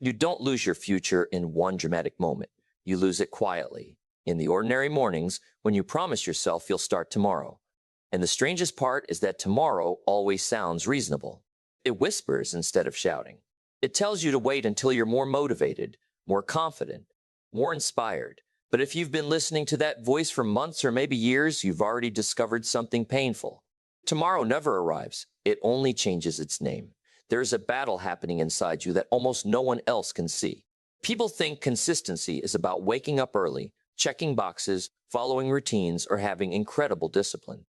You don't lose your future in one dramatic moment. You lose it quietly, in the ordinary mornings when you promise yourself you'll start tomorrow. And the strangest part is that tomorrow always sounds reasonable. It whispers instead of shouting. It tells you to wait until you're more motivated, more confident, more inspired. But if you've been listening to that voice for months or maybe years, you've already discovered something painful. Tomorrow never arrives. It only changes its name. There is a battle happening inside you that almost no one else can see. People think consistency is about waking up early, checking boxes, following routines, or having incredible discipline.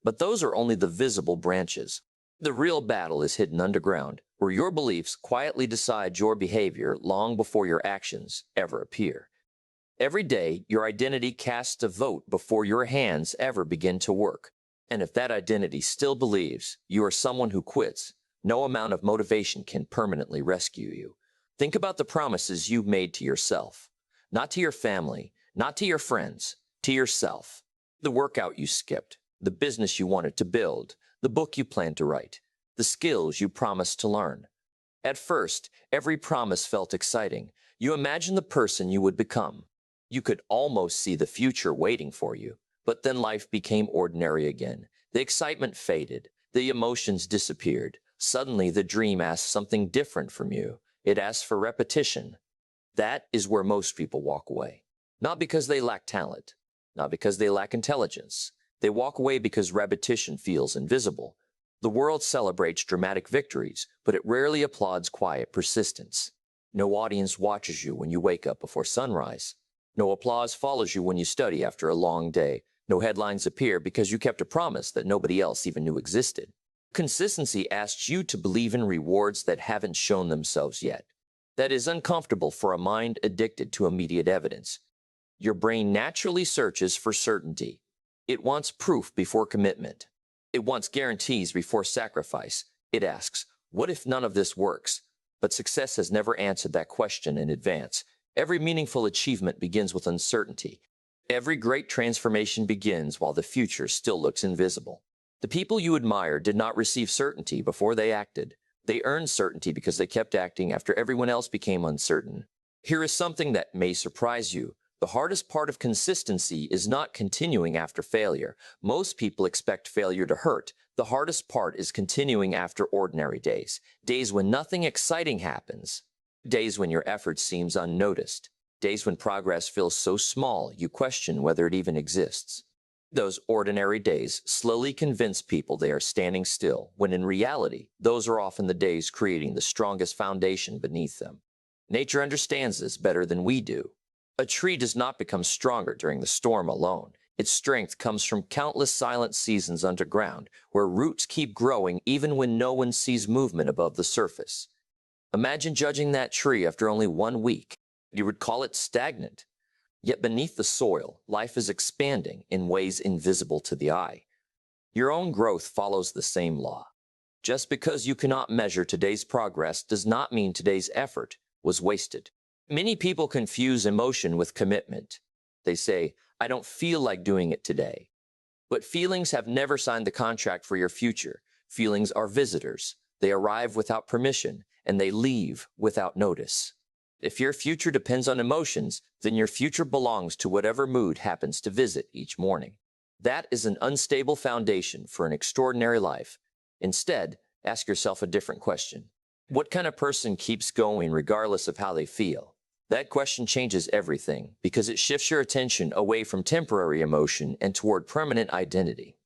But those are only the visible branches. The real battle is hidden underground, where your beliefs quietly decide your behavior long before your actions ever appear. Every day, your identity casts a vote before your hands ever begin to work. And if that identity still believes you are someone who quits, no amount of motivation can permanently rescue you. Think about the promises you've made to yourself. Not to your family, not to your friends, to yourself. The workout you skipped, the business you wanted to build, the book you planned to write, the skills you promised to learn. At first, every promise felt exciting. You imagined the person you would become. You could almost see the future waiting for you. But then life became ordinary again. The excitement faded. The emotions disappeared. Suddenly, the dream asked something different from you. It asked for repetition. That is where most people walk away. Not because they lack talent. Not because they lack intelligence. They walk away because repetition feels invisible. The world celebrates dramatic victories, but it rarely applauds quiet persistence. No audience watches you when you wake up before sunrise. No applause follows you when you study after a long day. No headlines appear because you kept a promise that nobody else even knew existed. Consistency asks you to believe in rewards that haven't shown themselves yet. That is uncomfortable for a mind addicted to immediate evidence. Your brain naturally searches for certainty. It wants proof before commitment. It wants guarantees before sacrifice. It asks, what if none of this works? But success has never answered that question in advance. Every meaningful achievement begins with uncertainty. Every great transformation begins while the future still looks invisible. The people you admire did not receive certainty before they acted. They earned certainty because they kept acting after everyone else became uncertain. Here is something that may surprise you. The hardest part of consistency is not continuing after failure. Most people expect failure to hurt. The hardest part is continuing after ordinary days. Days when nothing exciting happens. Days when your effort seems unnoticed. Days when progress feels so small you question whether it even exists. Those ordinary days slowly convince people they are standing still, when in reality, those are often the days creating the strongest foundation beneath them. Nature understands this better than we do. A tree does not become stronger during the storm alone. Its strength comes from countless silent seasons underground, where roots keep growing even when no one sees movement above the surface. Imagine judging that tree after only 1 week. You would call it stagnant. Yet beneath the soil, life is expanding in ways invisible to the eye. Your own growth follows the same law. Just because you cannot measure today's progress does not mean today's effort was wasted. Many people confuse emotion with commitment. They say, I don't feel like doing it today. But feelings have never signed the contract for your future. Feelings are visitors. They arrive without permission, and they leave without notice. If your future depends on emotions, then your future belongs to whatever mood happens to visit each morning. That is an unstable foundation for an extraordinary life. Instead, ask yourself a different question. What kind of person keeps going regardless of how they feel? That question changes everything because it shifts your attention away from temporary emotion and toward permanent identity.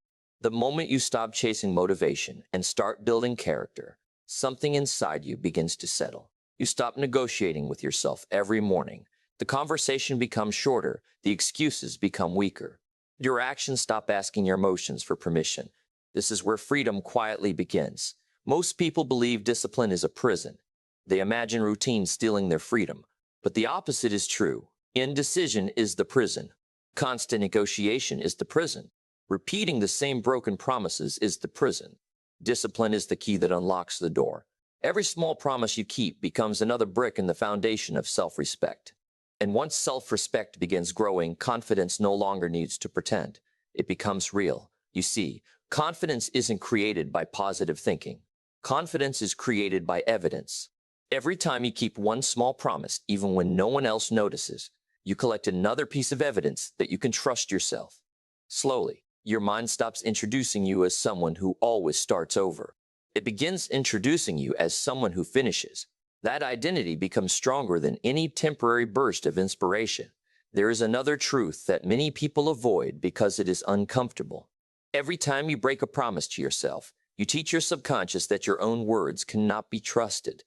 The moment you stop chasing motivation and start building character, something inside you begins to settle. You stop negotiating with yourself every morning. The conversation becomes shorter. The excuses become weaker. Your actions stop asking your emotions for permission. This is where freedom quietly begins. Most people believe discipline is a prison. They imagine routine stealing their freedom. But the opposite is true. Indecision is the prison. Constant negotiation is the prison. Repeating the same broken promises is the prison. Discipline is the key that unlocks the door. Every small promise you keep becomes another brick in the foundation of self-respect. And once self-respect begins growing, confidence no longer needs to pretend. It becomes real. You see, confidence isn't created by positive thinking. Confidence is created by evidence. Every time you keep one small promise, even when no one else notices, you collect another piece of evidence that you can trust yourself. Slowly, your mind stops introducing you as someone who always starts over. It begins introducing you as someone who finishes. That identity becomes stronger than any temporary burst of inspiration. There is another truth that many people avoid because it is uncomfortable. Every time you break a promise to yourself, you teach your subconscious that your own words cannot be trusted.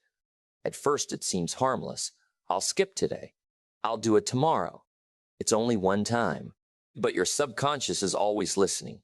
At first, it seems harmless. I'll skip today. I'll do it tomorrow. It's only one time. But your subconscious is always listening.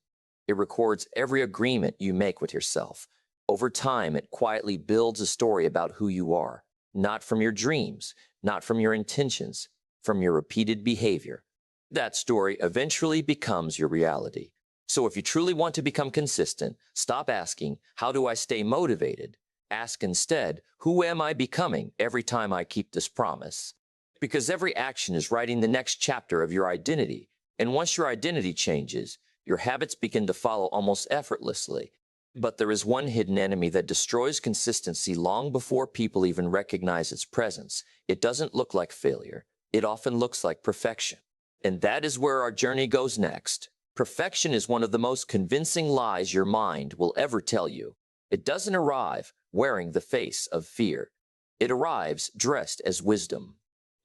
It records every agreement you make with yourself. Over time, it quietly builds a story about who you are, not from your dreams, not from your intentions, from your repeated behavior. That story eventually becomes your reality. So if you truly want to become consistent, stop asking, how do I stay motivated? Ask instead, who am I becoming every time I keep this promise? Because every action is writing the next chapter of your identity. And once your identity changes, your habits begin to follow almost effortlessly. But there is one hidden enemy that destroys consistency long before people even recognize its presence. It doesn't look like failure. It often looks like perfection. And that is where our journey goes next. Perfection is one of the most convincing lies your mind will ever tell you. It doesn't arrive wearing the face of fear. It arrives dressed as wisdom.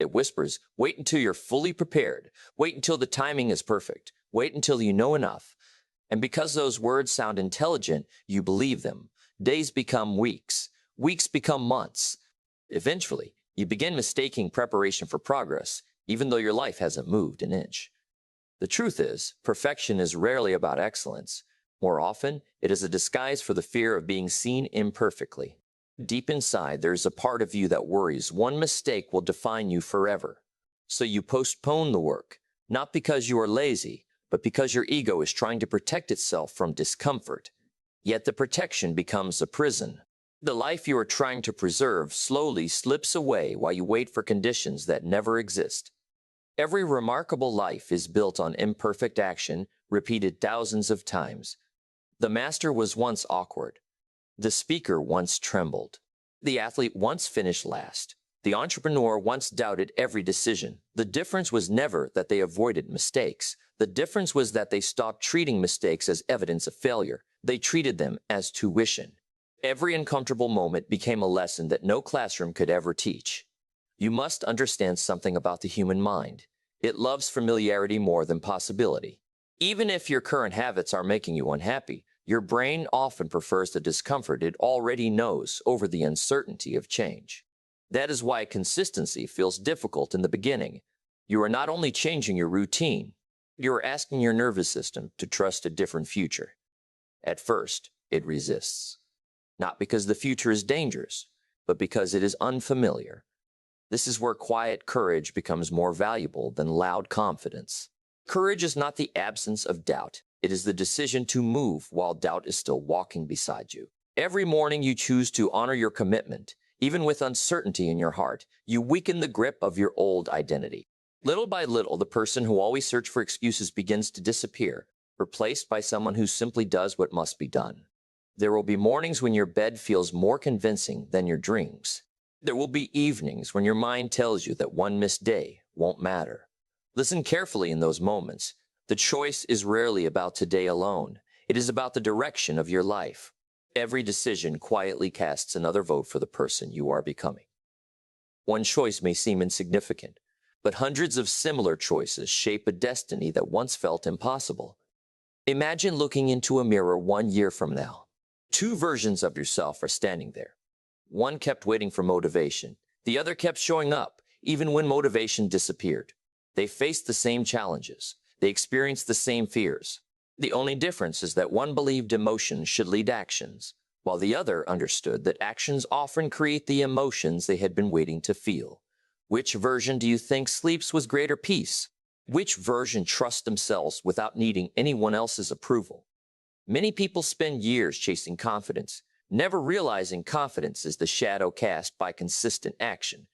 It whispers, wait until you're fully prepared. Wait until the timing is perfect. Wait until you know enough. And because those words sound intelligent, you believe them. Days become weeks. Weeks become months. Eventually, you begin mistaking preparation for progress, even though your life hasn't moved an inch. The truth is, perfection is rarely about excellence. More often, it is a disguise for the fear of being seen imperfectly. Deep inside, there is a part of you that worries one mistake will define you forever. So you postpone the work, not because you are lazy, but because your ego is trying to protect itself from discomfort. Yet the protection becomes a prison. The life you are trying to preserve slowly slips away while you wait for conditions that never exist. Every remarkable life is built on imperfect action, repeated thousands of times. The master was once awkward. The speaker once trembled. The athlete once finished last. The entrepreneur once doubted every decision. The difference was never that they avoided mistakes. The difference was that they stopped treating mistakes as evidence of failure. They treated them as tuition. Every uncomfortable moment became a lesson that no classroom could ever teach. You must understand something about the human mind. It loves familiarity more than possibility. Even if your current habits are making you unhappy, your brain often prefers the discomfort it already knows over the uncertainty of change. That is why consistency feels difficult in the beginning. You are not only changing your routine, you are asking your nervous system to trust a different future. At first, it resists. Not because the future is dangerous, but because it is unfamiliar. This is where quiet courage becomes more valuable than loud confidence. Courage is not the absence of doubt. It is the decision to move while doubt is still walking beside you. Every morning you choose to honor your commitment. Even with uncertainty in your heart, you weaken the grip of your old identity. Little by little, the person who always searched for excuses begins to disappear, replaced by someone who simply does what must be done. There will be mornings when your bed feels more convincing than your dreams. There will be evenings when your mind tells you that one missed day won't matter. Listen carefully in those moments. The choice is rarely about today alone. It is about the direction of your life. Every decision quietly casts another vote for the person you are becoming. One choice may seem insignificant, but hundreds of similar choices shape a destiny that once felt impossible. Imagine looking into a mirror 1 year from now. Two versions of yourself are standing there. One kept waiting for motivation. The other kept showing up, even when motivation disappeared. They faced the same challenges. They experienced the same fears. The only difference is that one believed emotions should lead actions, while the other understood that actions often create the emotions they had been waiting to feel. Which version do you think sleeps with greater peace? Which version trusts themselves without needing anyone else's approval? Many people spend years chasing confidence, never realizing confidence is the shadow cast by consistent action.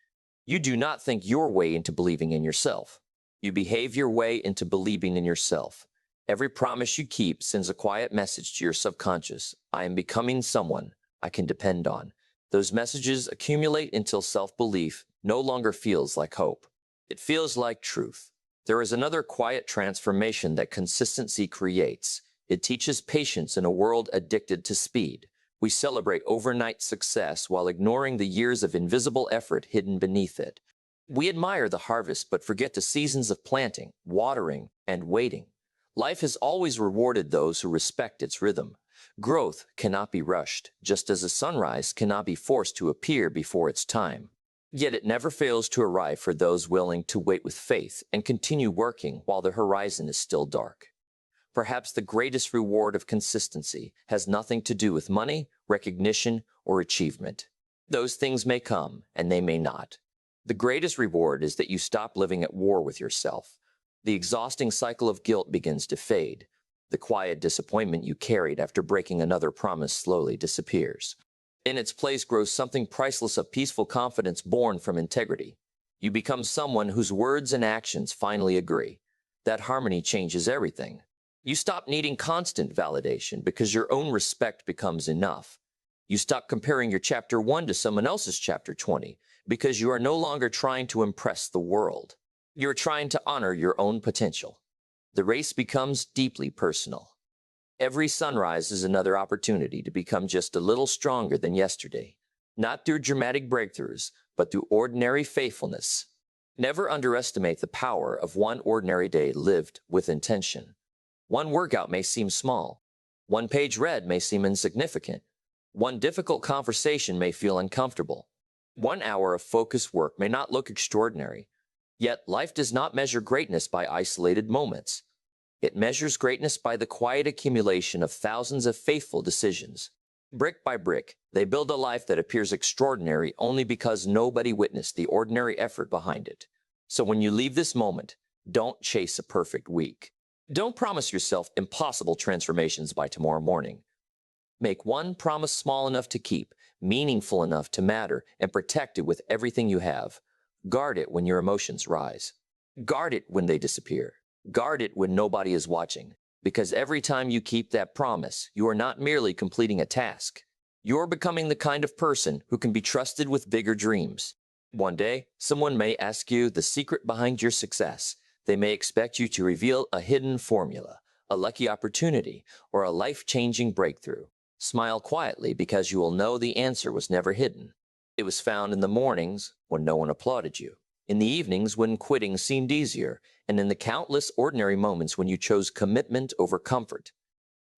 You do not think your way into believing in yourself. You behave your way into believing in yourself. Every promise you keep sends a quiet message to your subconscious. I am becoming someone I can depend on. Those messages accumulate until self-belief no longer feels like hope. It feels like truth. There is another quiet transformation that consistency creates. It teaches patience in a world addicted to speed. We celebrate overnight success while ignoring the years of invisible effort hidden beneath it. We admire the harvest but forget the seasons of planting, watering, and waiting. Life has always rewarded those who respect its rhythm. Growth cannot be rushed, just as a sunrise cannot be forced to appear before its time. Yet it never fails to arrive for those willing to wait with faith and continue working while the horizon is still dark. Perhaps the greatest reward of consistency has nothing to do with money, recognition, or achievement. Those things may come, and they may not. The greatest reward is that you stop living at war with yourself. The exhausting cycle of guilt begins to fade. The quiet disappointment you carried after breaking another promise slowly disappears. In its place grows something priceless, a peaceful confidence born from integrity. You become someone whose words and actions finally agree. That harmony changes everything. You stop needing constant validation because your own respect becomes enough. You stop comparing your chapter 1 to someone else's chapter 20 because you are no longer trying to impress the world. You're trying to honor your own potential. The race becomes deeply personal. Every sunrise is another opportunity to become just a little stronger than yesterday, not through dramatic breakthroughs, but through ordinary faithfulness. Never underestimate the power of one ordinary day lived with intention. One workout may seem small. One page read may seem insignificant. One difficult conversation may feel uncomfortable. 1 hour of focused work may not look extraordinary. Yet life does not measure greatness by isolated moments. It measures greatness by the quiet accumulation of thousands of faithful decisions. Brick by brick, they build a life that appears extraordinary only because nobody witnessed the ordinary effort behind it. So when you leave this moment, don't chase a perfect week. Don't promise yourself impossible transformations by tomorrow morning. Make one promise small enough to keep, meaningful enough to matter, and protect it with everything you have. Guard it when your emotions rise. Guard it when they disappear. Guard it when nobody is watching. Because every time you keep that promise, you are not merely completing a task. You're becoming the kind of person who can be trusted with bigger dreams. One day, someone may ask you the secret behind your success. They may expect you to reveal a hidden formula, a lucky opportunity, or a life-changing breakthrough. Smile quietly because you will know the answer was never hidden. It was found in the mornings when no one applauded you, in the evenings when quitting seemed easier, and in the countless ordinary moments when you chose commitment over comfort.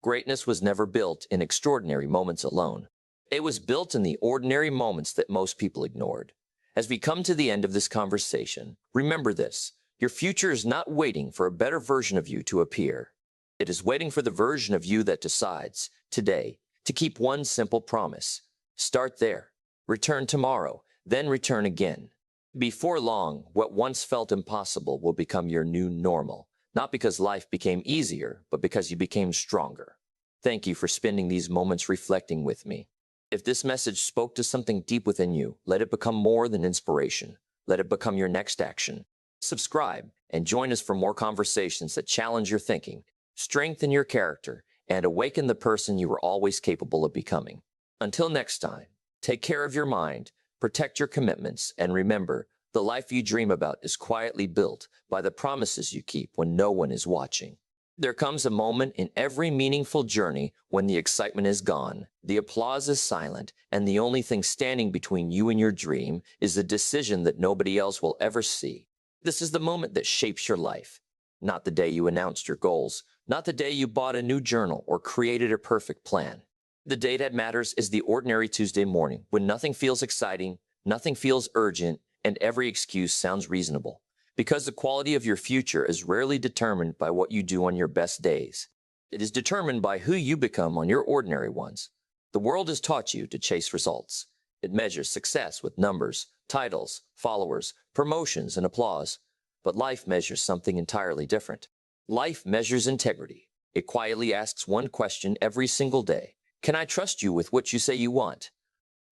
Greatness was never built in extraordinary moments alone. It was built in the ordinary moments that most people ignored. As we come to the end of this conversation, remember this. Your future is not waiting for a better version of you to appear. It is waiting for the version of you that decides, today, to keep one simple promise. Start there. Return tomorrow, then return again. Before long, what once felt impossible will become your new normal, not because life became easier, but because you became stronger. Thank you for spending these moments reflecting with me. If this message spoke to something deep within you, let it become more than inspiration. Let it become your next action. Subscribe and join us for more conversations that challenge your thinking, strengthen your character, and awaken the person you were always capable of becoming. Until next time, take care of your mind, protect your commitments, and remember, the life you dream about is quietly built by the promises you keep when no one is watching. There comes a moment in every meaningful journey when the excitement is gone, the applause is silent, and the only thing standing between you and your dream is the decision that nobody else will ever see. This is the moment that shapes your life. Not the day you announced your goals, not the day you bought a new journal or created a perfect plan. The day that matters is the ordinary Tuesday morning when nothing feels exciting, nothing feels urgent, and every excuse sounds reasonable. Because the quality of your future is rarely determined by what you do on your best days. It is determined by who you become on your ordinary ones. The world has taught you to chase results. It measures success with numbers, titles, followers, promotions, and applause. But life measures something entirely different. Life measures integrity. It quietly asks one question every single day. Can I trust you with what you say you want?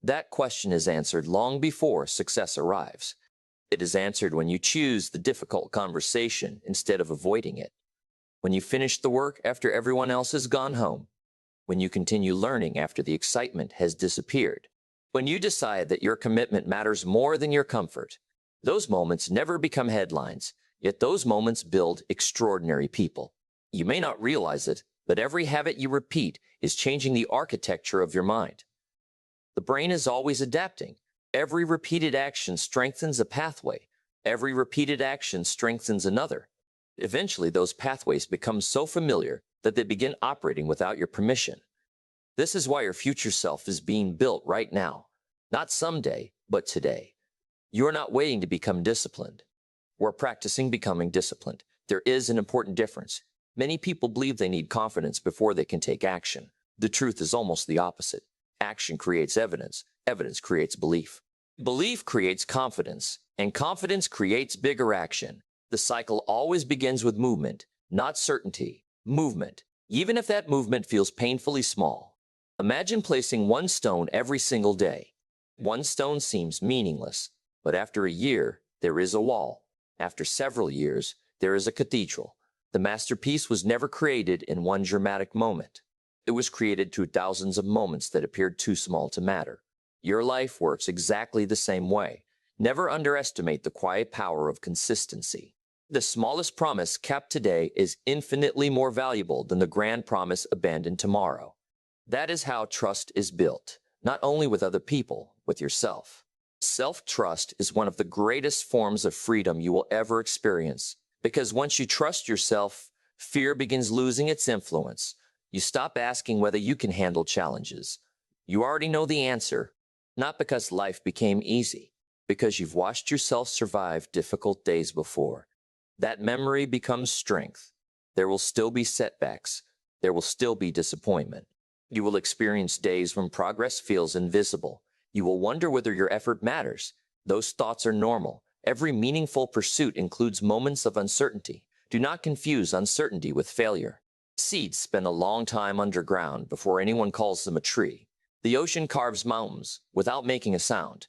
That question is answered long before success arrives. It is answered when you choose the difficult conversation instead of avoiding it. When you finish the work after everyone else has gone home. When you continue learning after the excitement has disappeared. When you decide that your commitment matters more than your comfort, those moments never become headlines, yet those moments build extraordinary people. You may not realize it, but every habit you repeat is changing the architecture of your mind. The brain is always adapting. Every repeated action strengthens a pathway. Every repeated action strengthens another. Eventually, those pathways become so familiar that they begin operating without your permission. This is why your future self is being built right now. Not someday, but today. You're not waiting to become disciplined. We're practicing becoming disciplined. There is an important difference. Many people believe they need confidence before they can take action. The truth is almost the opposite. Action creates evidence. Evidence creates belief. Belief creates confidence, and confidence creates bigger action. The cycle always begins with movement, not certainty. Movement, even if that movement feels painfully small. Imagine placing one stone every single day. One stone seems meaningless, but after a year, there is a wall. After several years, there is a cathedral. The masterpiece was never created in one dramatic moment. It was created through thousands of moments that appeared too small to matter. Your life works exactly the same way. Never underestimate the quiet power of consistency. The smallest promise kept today is infinitely more valuable than the grand promise abandoned tomorrow. That is how trust is built, not only with other people, with yourself. Self-trust is one of the greatest forms of freedom you will ever experience, because once you trust yourself, fear begins losing its influence. You stop asking whether you can handle challenges. You already know the answer, not because life became easy, because you've watched yourself survive difficult days before. That memory becomes strength. There will still be setbacks. There will still be disappointment. You will experience days when progress feels invisible. You will wonder whether your effort matters. Those thoughts are normal. Every meaningful pursuit includes moments of uncertainty. Do not confuse uncertainty with failure. Seeds spend a long time underground before anyone calls them a tree. The ocean carves mountains without making a sound.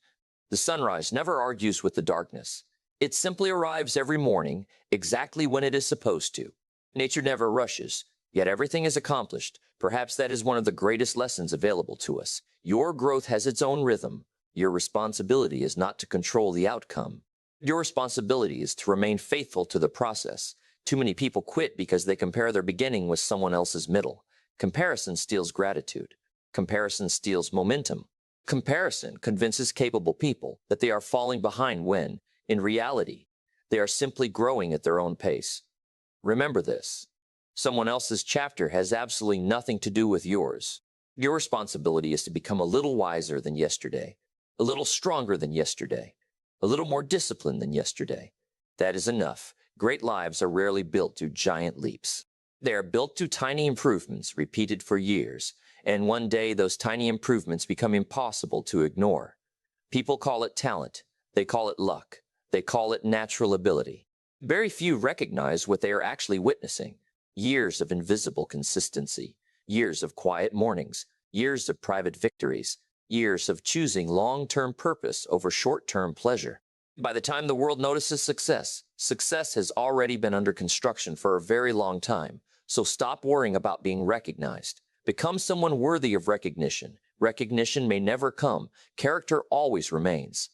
The sunrise never argues with the darkness. It simply arrives every morning, exactly when it is supposed to. Nature never rushes, yet everything is accomplished. Perhaps that is one of the greatest lessons available to us. Your growth has its own rhythm. Your responsibility is not to control the outcome. Your responsibility is to remain faithful to the process. Too many people quit because they compare their beginning with someone else's middle. Comparison steals gratitude. Comparison steals momentum. Comparison convinces capable people that they are falling behind when, in reality, they are simply growing at their own pace. Remember this. Someone else's chapter has absolutely nothing to do with yours. Your responsibility is to become a little wiser than yesterday, a little stronger than yesterday, a little more disciplined than yesterday. That is enough. Great lives are rarely built through giant leaps. They are built through tiny improvements repeated for years, and one day those tiny improvements become impossible to ignore. People call it talent. They call it luck. They call it natural ability. Very few recognize what they are actually witnessing. Years of invisible consistency, years of quiet mornings, years of private victories, years of choosing long-term purpose over short-term pleasure. By the time the world notices success, success has already been under construction for a very long time. So stop worrying about being recognized. Become someone worthy of recognition. Recognition may never come. Character always remains.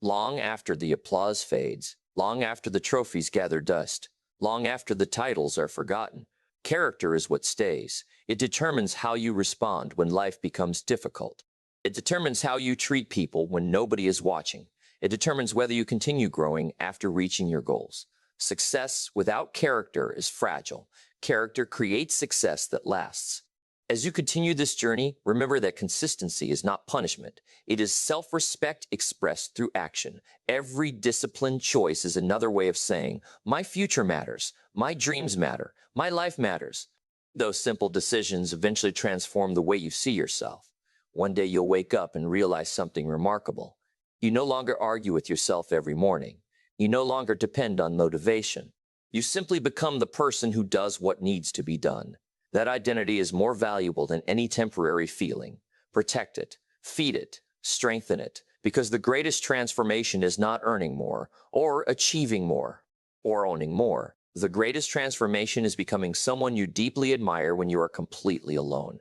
Long after the applause fades, long after the trophies gather dust, long after the titles are forgotten, character is what stays. It determines how you respond when life becomes difficult. It determines how you treat people when nobody is watching. It determines whether you continue growing after reaching your goals. Success without character is fragile. Character creates success that lasts. As you continue this journey, remember that consistency is not punishment. It is self-respect expressed through action. Every disciplined choice is another way of saying, my future matters, my dreams matter, my life matters. Those simple decisions eventually transform the way you see yourself. One day you'll wake up and realize something remarkable. You no longer argue with yourself every morning. You no longer depend on motivation. You simply become the person who does what needs to be done. That identity is more valuable than any temporary feeling. Protect it, feed it, strengthen it, because the greatest transformation is not earning more, or achieving more, or owning more. The greatest transformation is becoming someone you deeply admire when you are completely alone.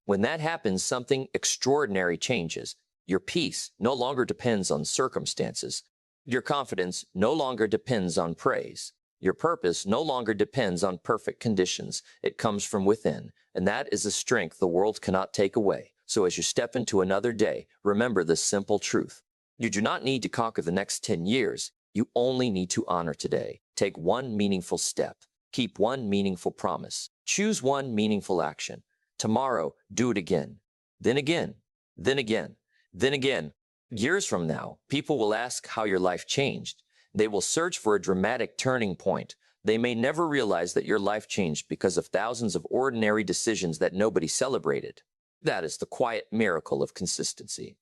When that happens, something extraordinary changes. Your peace no longer depends on circumstances. Your confidence no longer depends on praise. Your purpose no longer depends on perfect conditions. It comes from within, and that is a strength the world cannot take away. So as you step into another day, remember this simple truth. You do not need to conquer the next 10 years. You only need to honor today. Take one meaningful step. Keep one meaningful promise. Choose one meaningful action. Tomorrow, do it again. Then again. Then again. Then again. Years from now, people will ask how your life changed. They will search for a dramatic turning point. They may never realize that your life changed because of thousands of ordinary decisions that nobody celebrated. That is the quiet miracle of consistency.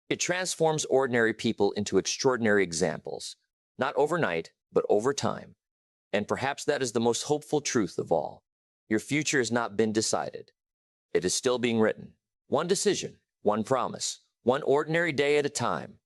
It transforms ordinary people into extraordinary examples, not overnight, but over time. And perhaps that is the most hopeful truth of all. Your future has not been decided. It is still being written. One decision, one promise, one ordinary day at a time.